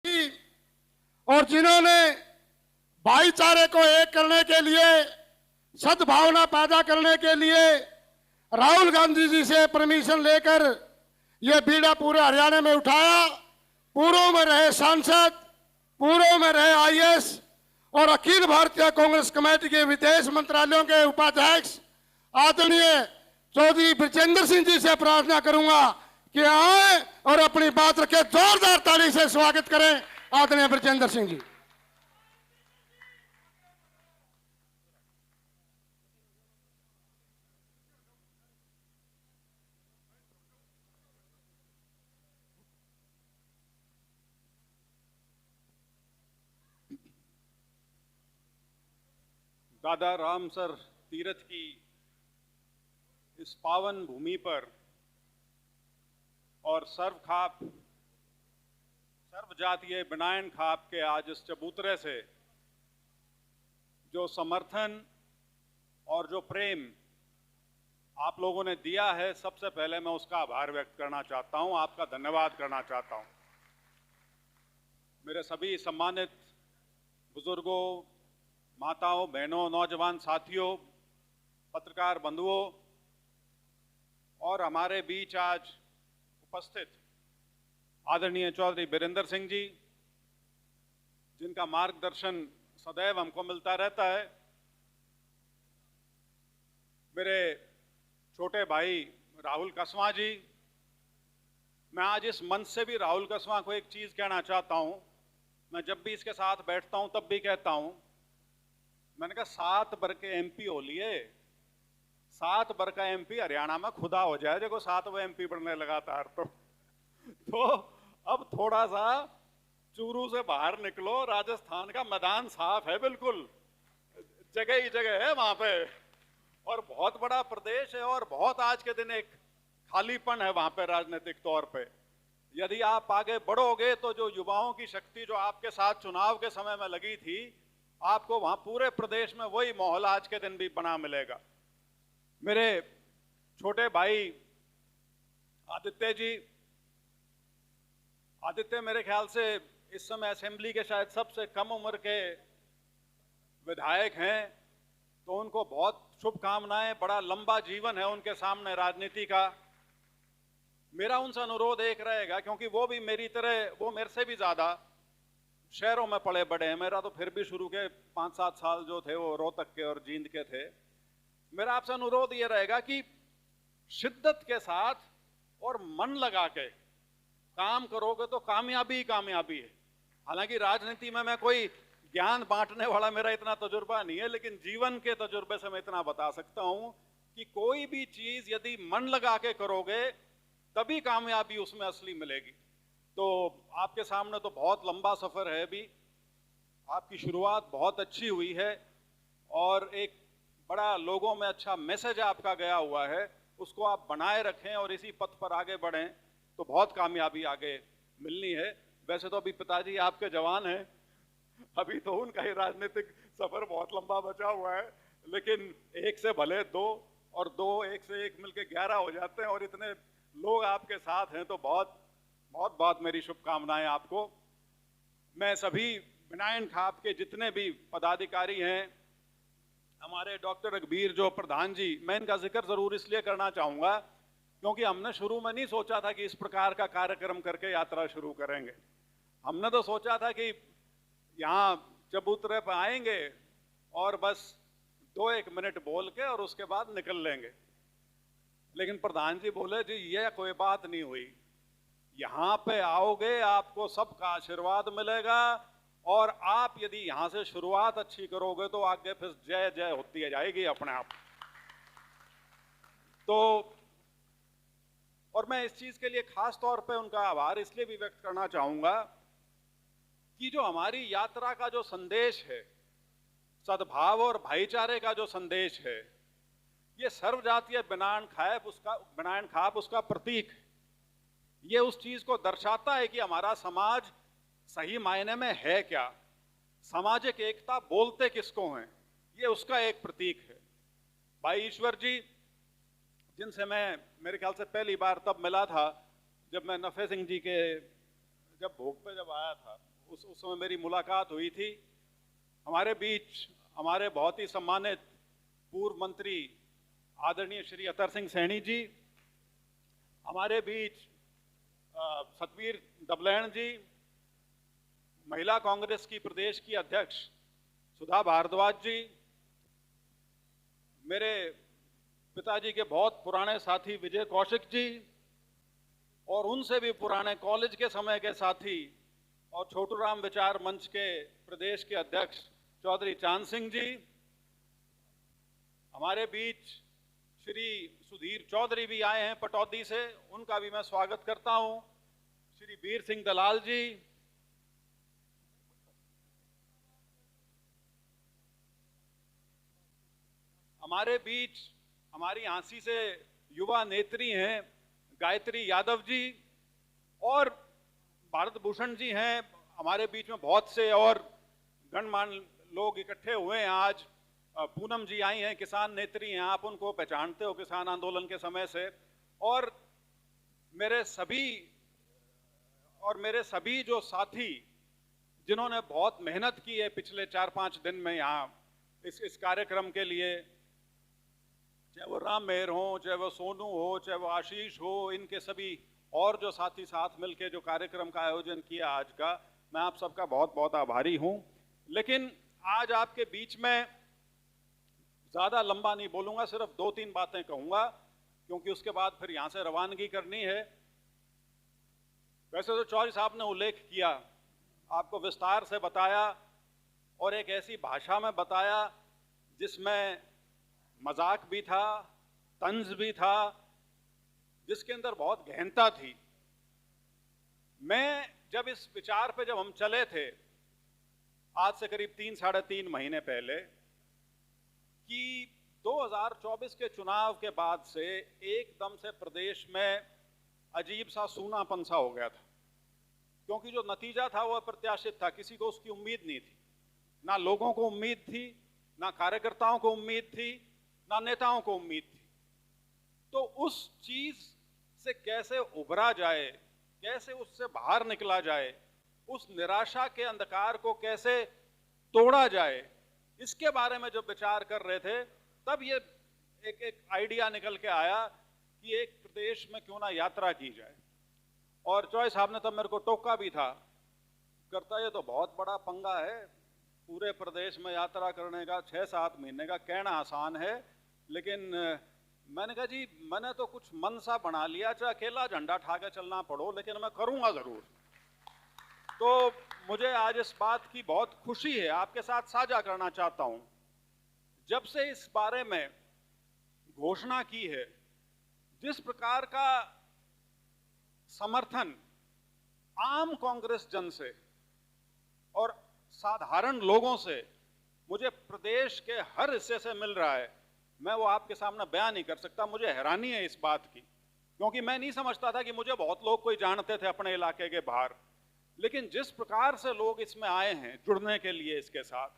की और जिन्होंने भाईचारे को एक करने के लिए, सद्भावना पैदा करने के लिए राहुल गांधी जी से परमिशन लेकर ये बीड़ा पूरे हरियाणा में उठाया। पूर्व में रहे सांसद, पूर्व में रहे आईएएस और अखिल भारतीय कांग्रेस कमेटी के विदेश मंत्रालयों के उपाध्यक्ष आदरणीय चौधरी बृजेंद्र सिंह जी से प्रार्थना करूंगा कि आए और अपनी बात रखें। जोरदार ताली से स्वागत करें आदरणीय बृजेंद्र सिंह जी। दादा रामसर तीर्थ की इस पावन भूमि पर और सर्वजातीय बनायन खाप के आज इस चबूतरे से जो समर्थन और जो प्रेम आप लोगों ने दिया है, सबसे पहले मैं उसका आभार व्यक्त करना चाहता हूं, आपका धन्यवाद करना चाहता हूं। मेरे सभी सम्मानित बुजुर्गों, माताओं, बहनों, नौजवान साथियों, पत्रकार बंधुओं और हमारे बीच आज उपस्थित आदरणीय चौधरी बीरेंद्र सिंह जी, जिनका मार्गदर्शन सदैव हमको मिलता रहता है, मेरे छोटे भाई राहुल कसवां जी। मैं आज इस मंच से भी राहुल कसवां को एक चीज कहना चाहता हूं। मैं जब भी इसके साथ बैठता हूं तब भी कहता हूं, मैंने कहा 7 बर के एमपी हो लिए, 7 बर का एमपी हरियाणा में खुदा हो जाए, देखो 7वां एमपी बनने लगातार। तो अब थोड़ा सा चूरू से बाहर निकलो, राजस्थान का मैदान साफ है, बिल्कुल जगह ही जगह है वहां पे, और बहुत बड़ा प्रदेश है और बहुत आज के दिन एक खालीपन है वहां पे राजनीतिक तौर पे। यदि आप आगे बढ़ोगे तो जो युवाओं की शक्ति जो आपके साथ चुनाव के समय में लगी थी, आपको वहां पूरे प्रदेश में वही माहौल आज के दिन भी बना मिलेगा। मेरे छोटे भाई आदित्य जी, आदित्य मेरे ख्याल से इस समय असेंबली के शायद सबसे कम उम्र के विधायक हैं, तो उनको बहुत शुभकामनाएं। बड़ा लंबा जीवन है उनके सामने राजनीति का। मेरा उनसे अनुरोध एक रहेगा, क्योंकि वो भी मेरी तरह, वो मेरे से भी ज्यादा शहरों में पले बड़े हैं। मेरा तो फिर भी शुरू के 5-7 साल जो थे वो रोहतक के और जींद के थे। मेरा आपसे अनुरोध ये रहेगा कि शिद्दत के साथ और मन लगा के काम करोगे तो कामयाबी ही कामयाबी है। हालांकि राजनीति में मैं कोई ज्ञान बांटने वाला, मेरा इतना तजुर्बा नहीं है, लेकिन जीवन के तजुर्बे से मैं इतना बता सकता हूं कि कोई भी चीज यदि मन लगा के करोगे तभी कामयाबी उसमें असली मिलेगी। तो आपके सामने तो बहुत लंबा सफर है अभी, आपकी शुरुआत बहुत अच्छी हुई है और एक बड़ा लोगों में अच्छा मैसेज आपका गया हुआ है, उसको आप बनाए रखें और इसी पथ पर आगे बढ़ें तो बहुत कामयाबी आगे मिलनी है। वैसे तो अभी पिताजी आपके जवान हैं, अभी तो उनका ही राजनीतिक सफर बहुत लंबा बचा हुआ है, लेकिन 1 से भले 2 और 2 1 से 1 मिलके 11 हो जाते हैं, और इतने लोग आपके साथ हैं तो बहुत बहुत बहुत मेरी शुभकामनाएं आपको। मैं सभी बनायन खाप के जितने भी पदाधिकारी हैं, हमारे डॉक्टर रघबीर जो प्रधान जी, मैं इनका जिक्र जरूर इसलिए करना चाहूंगा क्योंकि हमने शुरू में नहीं सोचा था कि इस प्रकार का कार्यक्रम करके यात्रा शुरू करेंगे। हमने तो सोचा था कि यहाँ चबूतरे पर आएंगे और बस 2-1 मिनट बोल के और उसके बाद निकल लेंगे। लेकिन प्रधान जी बोले, जी ये कोई बात नहीं हुई, यहाँ पे आओगे आपको सबका आशीर्वाद मिलेगा, और आप यदि यहां से शुरुआत अच्छी करोगे तो आगे फिर जय जय होती जाएगी अपने आप। तो और मैं इस चीज के लिए खास तौर पे उनका आभार इसलिए भी व्यक्त करना चाहूंगा कि जो हमारी यात्रा का जो संदेश है, सद्भाव और भाईचारे का जो संदेश है, ये सर्वजातीय बनायन खाप उसका प्रतीक है। ये उस चीज को दर्शाता है कि हमारा समाज सही मायने में है क्या, सामाजिक एकता बोलते किसको हैं, ये उसका एक प्रतीक है। भाई ईश्वर जी, जिनसे मैं मेरे ख्याल से पहली बार तब मिला था जब मैं नफे सिंह जी के जब भोग पे जब आया था, उस समय मेरी मुलाकात हुई थी। हमारे बीच हमारे बहुत ही सम्मानित पूर्व मंत्री आदरणीय श्री अतर सिंह सैनी जी, हमारे बीच सतवीर दबलैन जी, महिला कांग्रेस की प्रदेश की अध्यक्ष सुधा भारद्वाज जी, मेरे पिताजी के बहुत पुराने साथी विजय कौशिक जी, और उनसे भी पुराने कॉलेज के समय के साथी और छोटूराम विचार मंच के प्रदेश के अध्यक्ष चौधरी चांद सिंह जी, हमारे बीच श्री सुधीर चौधरी भी आए हैं पटौदी से, उनका भी मैं स्वागत करता हूं। श्री वीर सिंह दलाल जी, हमारे बीच हमारी झांसी से युवा नेत्री हैं गायत्री यादव जी, और भारत भूषण जी हैं। हमारे बीच में बहुत से और गणमान्य लोग इकट्ठे हुए हैं आज। पूनम जी आई हैं, किसान नेत्री हैं, आप उनको पहचानते हो किसान आंदोलन के समय से। और मेरे सभी जो साथी जिन्होंने बहुत मेहनत की है पिछले 4-5 दिन में यहाँ इस कार्यक्रम के लिए, चाहे वो राम मेहर हो, चाहे वो सोनू हो, चाहे वो आशीष हो, इनके सभी और जो साथी साथ मिलके जो कार्यक्रम का आयोजन किया आज का, मैं आप सबका बहुत बहुत आभारी हूं। लेकिन आज आपके बीच में ज्यादा लंबा नहीं बोलूंगा, सिर्फ 2-3 बातें कहूंगा, क्योंकि उसके बाद फिर यहां से रवानगी करनी है। वैसे तो चौधरी साहब ने उल्लेख किया, आपको विस्तार से बताया और एक ऐसी भाषा में बताया जिसमें मजाक भी था, तंज भी था, जिसके अंदर बहुत गहनता थी। मैं जब इस विचार पे जब हम चले थे आज से करीब 3-3.5 महीने पहले, कि 2024 के चुनाव के बाद से एकदम से प्रदेश में अजीब सा सूनापन सा हो गया था, क्योंकि जो नतीजा था वह अप्रत्याशित था, किसी को उसकी उम्मीद नहीं थी। ना लोगों को उम्मीद थी, ना कार्यकर्ताओं को उम्मीद थी, ना नेताओं को उम्मीद थी। तो उस चीज से कैसे उभरा जाए, कैसे उससे बाहर निकला जाए, उस निराशा के अंधकार को कैसे तोड़ा जाए, इसके बारे में जब विचार कर रहे थे, तब ये एक आइडिया निकल के आया कि एक प्रदेश में क्यों ना यात्रा की जाए। और चौधरी साहब ने तब मेरे को टोका भी था, करता ये तो बहुत बड़ा पंगा है, पूरे प्रदेश में यात्रा करने का 6-7 महीने का, कहना आसान है, लेकिन मैंने कहा जी मैंने तो कुछ मन सा बना लिया, चाहे अकेला झंडा ठा के चलना पड़ो, लेकिन मैं करूंगा जरूर। तो मुझे आज इस बात की बहुत खुशी है, आपके साथ साझा करना चाहता हूं। जब से इस बारे में घोषणा की है, जिस प्रकार का समर्थन आम कांग्रेस जन से और साधारण लोगों से मुझे प्रदेश के हर हिस्से से मिल रहा है, मैं वो आपके सामने बयान नहीं कर सकता। मुझे हैरानी है इस बात की, क्योंकि मैं नहीं समझता था कि मुझे बहुत लोग कोई जानते थे अपने इलाके के बाहर, लेकिन जिस प्रकार से लोग इसमें आए हैं जुड़ने के लिए इसके साथ,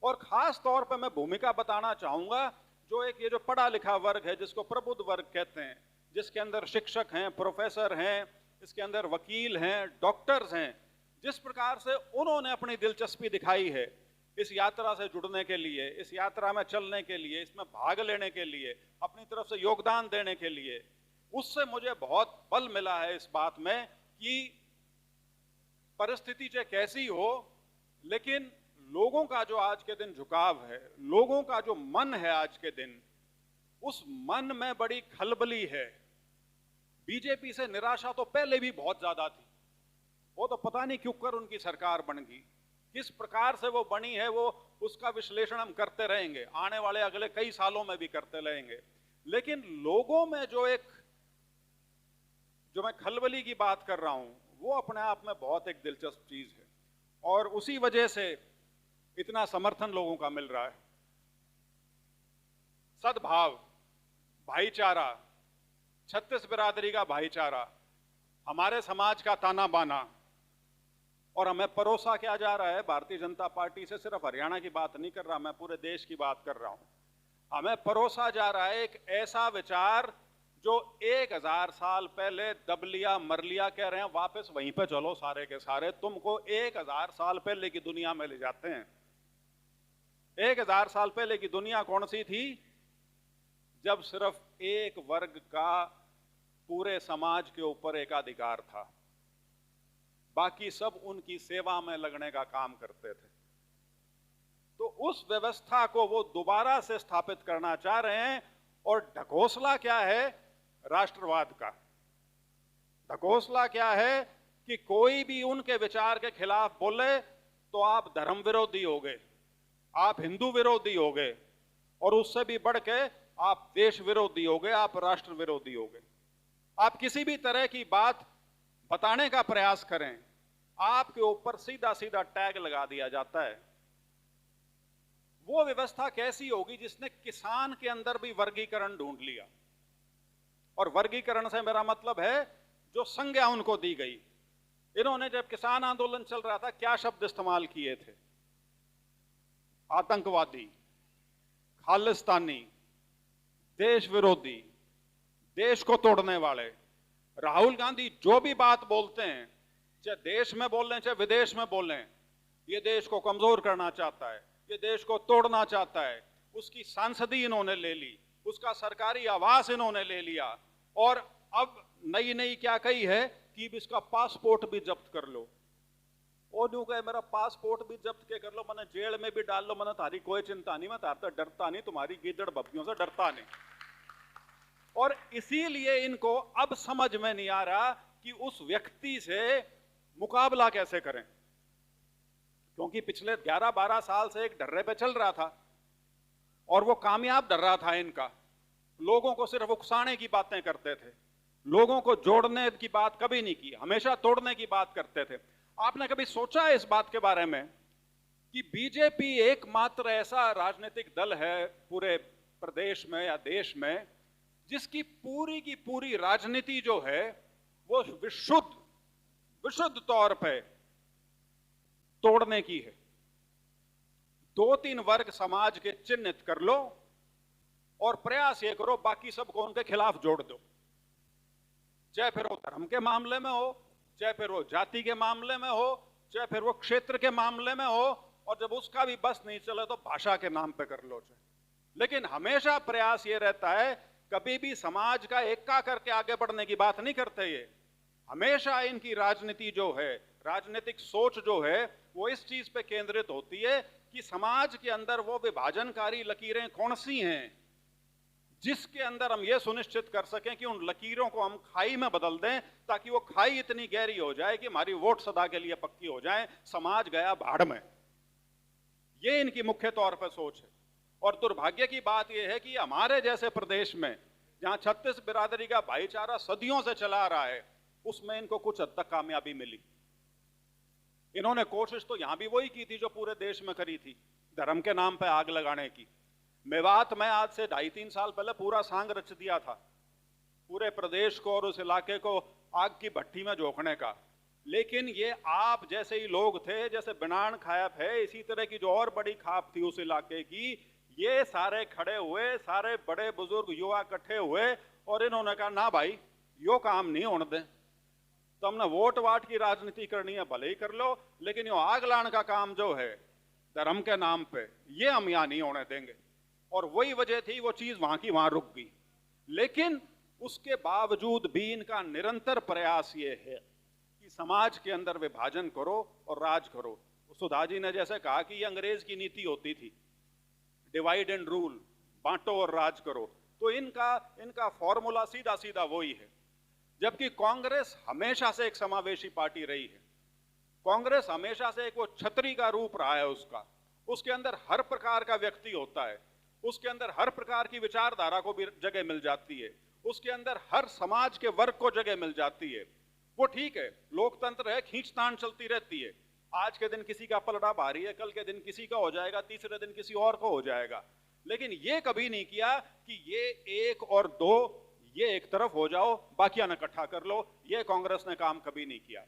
और खास तौर पर मैं भूमिका बताना चाहूंगा जो ये जो पढ़ा लिखा वर्ग है, जिसको प्रबुद्ध वर्ग कहते हैं, जिसके अंदर शिक्षक हैं, प्रोफेसर हैं, इसके अंदर वकील हैं, डॉक्टर्स हैं, जिस प्रकार से उन्होंने अपनी दिलचस्पी दिखाई है इस यात्रा से जुड़ने के लिए, इस यात्रा में चलने के लिए, इसमें भाग लेने के लिए, अपनी तरफ से योगदान देने के लिए, उससे मुझे बहुत बल मिला है इस बात में कि परिस्थिति चाहे कैसी हो, लेकिन लोगों का जो आज के दिन झुकाव है, लोगों का जो मन है आज के दिन, उस मन में बड़ी खलबली है। बीजेपी से निराशा तो पहले भी बहुत ज्यादा थी, वो तो पता नहीं क्यों कर उनकी सरकार बन गई, किस प्रकार से वो बनी है, वो उसका विश्लेषण हम करते रहेंगे, आने वाले अगले कई सालों में भी करते रहेंगे। लेकिन लोगों में जो मैं खलबली की बात कर रहा हूं, वो अपने आप में बहुत एक दिलचस्प चीज है, और उसी वजह से इतना समर्थन लोगों का मिल रहा है। सद्भाव, भाईचारा, छत्तीस बिरादरी का भाईचारा, हमारे समाज का ताना बाना, और हमें परोसा क्या जा रहा है भारतीय जनता पार्टी से, सिर्फ हरियाणा की बात नहीं कर रहा, मैं पूरे देश की बात कर रहा हूं। हमें परोसा जा रहा है एक ऐसा विचार जो 1000 साल पहले दब लिया मर लिया कह रहे हैं वापस वहीं पे चलो सारे के सारे, तुमको 1000 साल पहले की दुनिया में ले जाते हैं। 1000 साल पहले की दुनिया कौन सी थी? जब सिर्फ एक वर्ग का पूरे समाज के ऊपर एकाधिकार था, बाकी सब उनकी सेवा में लगने का काम करते थे। तो उस व्यवस्था को वो दोबारा से स्थापित करना चाह रहे हैं। और ढकोसला क्या है? राष्ट्रवाद का ढकोसला क्या है कि कोई भी उनके विचार के खिलाफ बोले तो आप धर्म विरोधी हो गए, आप हिंदू विरोधी हो गए, और उससे भी बढ़ के आप देश विरोधी हो गए, आप राष्ट्र विरोधी हो गए। आप किसी भी तरह की बात बताने का प्रयास करें, आपके ऊपर सीधा सीधा टैग लगा दिया जाता है। वो व्यवस्था कैसी होगी जिसने किसान के अंदर भी वर्गीकरण ढूंढ लिया? और वर्गीकरण से मेरा मतलब है जो संज्ञा उनको दी गई। इन्होंने जब किसान आंदोलन चल रहा था क्या शब्द इस्तेमाल किए थे? आतंकवादी, खालिस्तानी, देश विरोधी, देश को तोड़ने वाले। राहुल गांधी जो भी बात बोलते हैं, चाहे देश में बोल लें चाहे विदेश में बोल लें, ये देश को कमजोर करना चाहता है, ये देश को तोड़ना चाहता है। उसकी सांसदी इन्होंने ले ली, उसका सरकारी आवास इन्होंने ले लिया, और अब नई नई क्या कही है कि इसका पासपोर्ट भी जब्त कर लो। और यूं कहे मेरा पासपोर्ट भी जब्त के कर लो, मैंने जेल में भी डाल लो, मैंने तारी कोई चिंता नहीं, मैं तार डरता नहीं, तुम्हारी गीदड़ बब्बियों से डरता नहीं। और इसीलिए इनको अब समझ में नहीं आ रहा कि उस व्यक्ति से मुकाबला कैसे करें, क्योंकि पिछले 11-12 साल से एक डर्रे पे चल रहा था और वो कामयाब डर रहा था इनका। लोगों को सिर्फ उकसाने की बातें करते थे, लोगों को जोड़ने की बात कभी नहीं की, हमेशा तोड़ने की बात करते थे। आपने कभी सोचा है इस बात के बारे में कि बीजेपी एकमात्र ऐसा राजनीतिक दल है पूरे प्रदेश में या देश में जिसकी पूरी की पूरी राजनीति जो है वो विशुद्ध तौर पे तोड़ने की है। 2-3 वर्ग समाज के चिन्हित कर लो और प्रयास ये करो बाकी सबको उनके खिलाफ जोड़ दो, चाहे फिर वो धर्म के मामले में हो, चाहे फिर वो जाति के मामले में हो, चाहे फिर वो क्षेत्र के मामले में हो, और जब उसका भी बस नहीं चले तो भाषा के नाम पे कर लो। लेकिन हमेशा प्रयास ये रहता है, कभी भी समाज का एक्का करके आगे बढ़ने की बात नहीं करते। ये हमेशा इनकी राजनीति जो है, राजनीतिक सोच जो है, वो इस चीज पे केंद्रित होती है कि समाज के अंदर वो विभाजनकारी लकीरें कौन सी हैं जिसके अंदर हम ये सुनिश्चित कर सकें कि उन लकीरों को हम खाई में बदल दें, ताकि वो खाई इतनी गहरी हो जाए कि हमारी वोट सदा के लिए पक्की हो जाए, समाज गया भाड़ में। ये इनकी मुख्य तौर पर सोच है। और दुर्भाग्य की बात यह है कि हमारे जैसे प्रदेश में जहां 36 बिरादरी का भाईचारा सदियों से चला रहा है, उसमें इनको कुछ हद तक कामयाबी मिली। इन्होंने कोशिश तो यहां भी वही की थी जो पूरे देश में करी थी, धर्म के नाम पे आग लगाने की। मेवात में आज से 2.5-3 साल पहले पूरा सांग रच दिया था, पूरे प्रदेश को और उस इलाके को आग की भट्टी में झोंकने का। लेकिन ये आप जैसे ही लोग थे, जैसे बिनान खायब है, इसी तरह की जो और बड़ी खाप थी उस इलाके की, ये सारे खड़े हुए, सारे बड़े बुजुर्ग युवा इकट्ठे हुए और इन्होंने कहा ना भाई यो काम नहीं होने दें, तो हमने वोट वाट की राजनीति करनी है भले ही कर लो, लेकिन यो आग लाने का काम जो है धर्म के नाम पे, ये हम यहां नहीं होने देंगे। और वही वजह थी, वो चीज वहां की वहां रुक गई। लेकिन उसके बावजूद भी इनका निरंतर प्रयास ये है कि समाज के अंदर विभाजन करो और राज करो। सुधा जी ने जैसे कहा कि ये अंग्रेज की नीति होती थी, डिवाइड एंड रूल, बांटो और राज करो, तो इनका फॉर्मूला सीधा सीधा वही है। जबकि कांग्रेस हमेशा से एक समावेशी पार्टी रही है, कांग्रेस हमेशा से एक वो छतरी का रूप रहा है उसके अंदर हर प्रकार का व्यक्ति होता है, उसके अंदर हर प्रकार की विचारधारा को भी जगह मिल जाती है, उसके अंदर हर समाज के वर्ग को जगह मिल जाती है। वो ठीक है, लोकतंत्र है, खींचतान चलती रहती है, आज के दिन किसी का पलड़ा भारी है, कल के दिन किसी का हो जाएगा, तीसरे दिन किसी और को हो जाएगा। लेकिन ये कभी नहीं किया कि ये 1 और 2 ये एक तरफ हो जाओ, बाकियां न इकट्ठा कर लो, ये कांग्रेस ने काम कभी नहीं किया।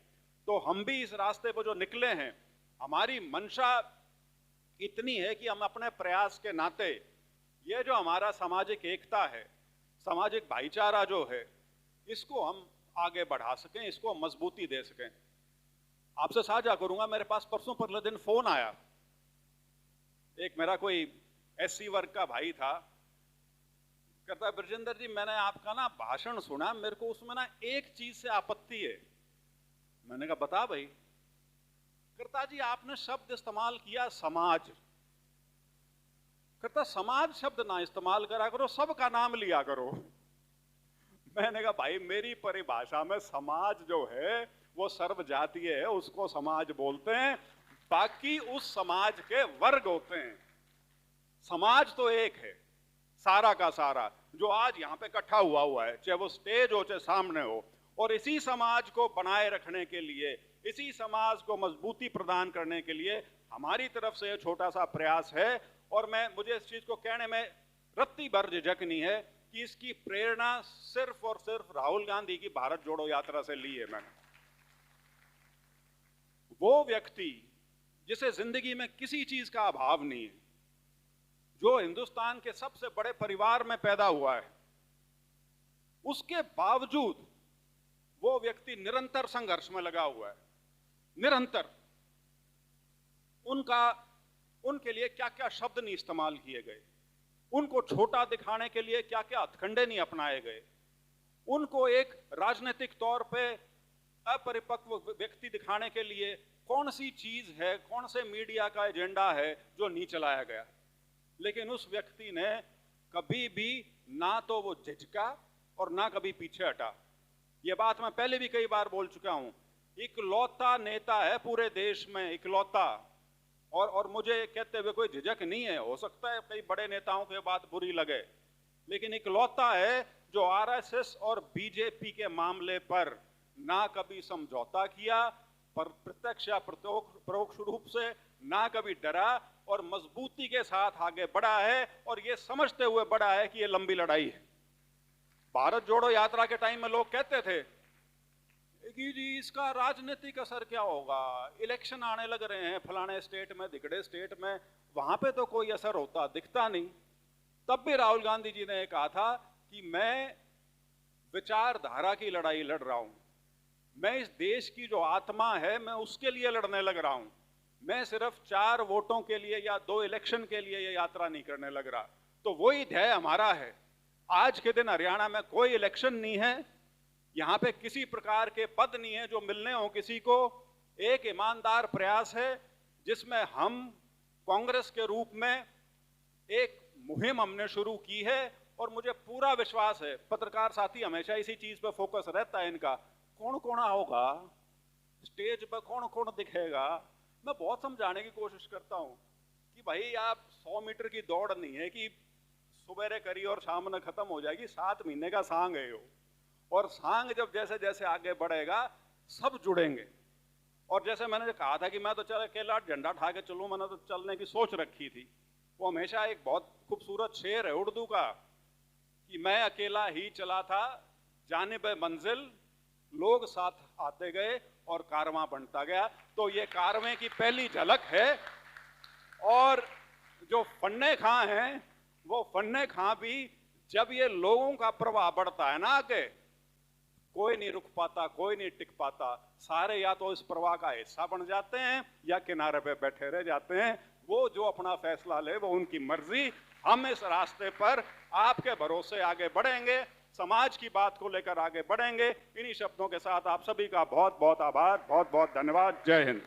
तो हम भी इस रास्ते पर जो निकले हैं, हमारी मंशा इतनी है कि हम अपने प्रयास के नाते ये जो हमारा सामाजिक एकता है, सामाजिक भाईचारा जो है इसको हम आगे बढ़ा सकें, इसको मजबूती दे सकें। आपसे साझा करूंगा, मेरे पास परसों परले दिन फोन आया, एक मेरा कोई एससी वर्ग का भाई था, कहता है ब्रजेंद्र जी मैंने आपका ना भाषण सुना, मेरे को उसमें ना एक चीज से आपत्ति है। मैंने कहा बता भाई। कहता जी आपने शब्द इस्तेमाल किया समाज। कहता समाज शब्द ना इस्तेमाल करा करो, सबका नाम लिया करो। मैंने कहा भाई मेरी परिभाषा में समाज जो है वो सर्वजातीय है, उसको समाज बोलते हैं, बाकी उस समाज के वर्ग होते हैं। समाज तो एक है, सारा का सारा जो आज यहाँ पे इकट्ठा हुआ है, चाहे वो स्टेज हो चाहे सामने हो। और इसी समाज को बनाए रखने के लिए, इसी समाज को मजबूती प्रदान करने के लिए हमारी तरफ से छोटा सा प्रयास है। और मुझे इस चीज को कहने में रत्ती भर झिझक नहीं है कि इसकी प्रेरणा सिर्फ और सिर्फ राहुल गांधी की भारत जोड़ो यात्रा से ली है। मैंने वो व्यक्ति जिसे जिंदगी में किसी चीज का अभाव नहीं है, जो हिंदुस्तान के सबसे बड़े परिवार में पैदा हुआ है, उसके बावजूद वो व्यक्ति निरंतर संघर्ष में लगा हुआ है, निरंतर। उनके लिए क्या क्या शब्द नहीं इस्तेमाल किए गए, उनको छोटा दिखाने के लिए क्या क्या हथकंडे नहीं अपनाए गए, उनको एक राजनीतिक तौर पे अपरिपक्व व्यक्ति दिखाने के लिए कौन सी चीज है, कौन से मीडिया का एजेंडा है जो नहीं चलाया गया। लेकिन उस व्यक्ति ने कभी भी ना तो वो झिझका और ना कभी पीछे हटा। ये बात मैं पहले भी कई बार बोल चुका हूं, इकलौता नेता है पूरे देश में, इकलौता। और मुझे कहते हुए कोई झिझक नहीं है, हो सकता है कई बड़े नेताओं की बात बुरी लगे, लेकिन इकलौता है जो आरएसएस और बीजेपी के मामले पर ना कभी समझौता किया, पर प्रत्यक्ष या परोक्ष रूप से ना कभी डरा और मजबूती के साथ आगे बढ़ा है। और ये समझते हुए बढ़ा है कि ये लंबी लड़ाई है। भारत जोड़ो यात्रा के टाइम में लोग कहते थे कि जी इसका राजनीतिक असर क्या होगा, इलेक्शन आने लग रहे हैं फलाने स्टेट में, दिगड़े स्टेट में, वहां पे तो कोई असर होता दिखता नहीं। तब भी राहुल गांधी जी ने कहा था कि मैं विचारधारा की लड़ाई लड़ रहा हूं, मैं इस देश की जो आत्मा है मैं उसके लिए लड़ने लग रहा हूं, मैं सिर्फ 4 वोटों के लिए या 2 इलेक्शन के लिए ये यात्रा नहीं करने लग रहा। तो वही ध्येय हमारा है। आज के दिन हरियाणा में कोई इलेक्शन नहीं है, यहां पे किसी प्रकार के पद नहीं है जो मिलने हो किसी को। एक ईमानदार प्रयास है जिसमें हम कांग्रेस के रूप में एक मुहिम हमने शुरू की है। और मुझे पूरा विश्वास है, पत्रकार साथी हमेशा इसी चीज पे फोकस रहता है इनका, कौन कौन होगा स्टेज पर, कौन कौन दिखेगा। मैं बहुत समझाने की कोशिश करता हूं कि भाई आप 100 मीटर की दौड़ नहीं है कि सुबह करी और शाम में खत्म हो जाएगी, 7 महीने का सांग है वो। और सांग जब जैसे जैसे आगे बढ़ेगा सब जुड़ेंगे। और जैसे मैंने कहा था कि मैं तो चल अकेला झंडा उठा के चलूं, मैंने तो चलने की सोच रखी थी, वो हमेशा एक बहुत खूबसूरत शेर है उर्दू का कि मैं अकेला ही चला था जानिब मंजिल, लोग साथ आते गए और कारवां बनता गया। तो ये कारवें की पहली झलक है। और जो फन्ने खां हैं वो फन्ने खां भी जब ये लोगों का प्रभाव बढ़ता है ना आगे, कोई नहीं रुक पाता, कोई नहीं टिक पाता, सारे या तो इस प्रवाह का हिस्सा बन जाते हैं या किनारे पे बैठे रह जाते हैं। वो जो अपना फैसला ले वो उनकी मर्जी। हम इस रास्ते पर आपके भरोसे आगे बढ़ेंगे, समाज की बात को लेकर आगे बढ़ेंगे। इन्हीं शब्दों के साथ आप सभी का बहुत बहुत आभार, बहुत बहुत धन्यवाद। जय हिंद।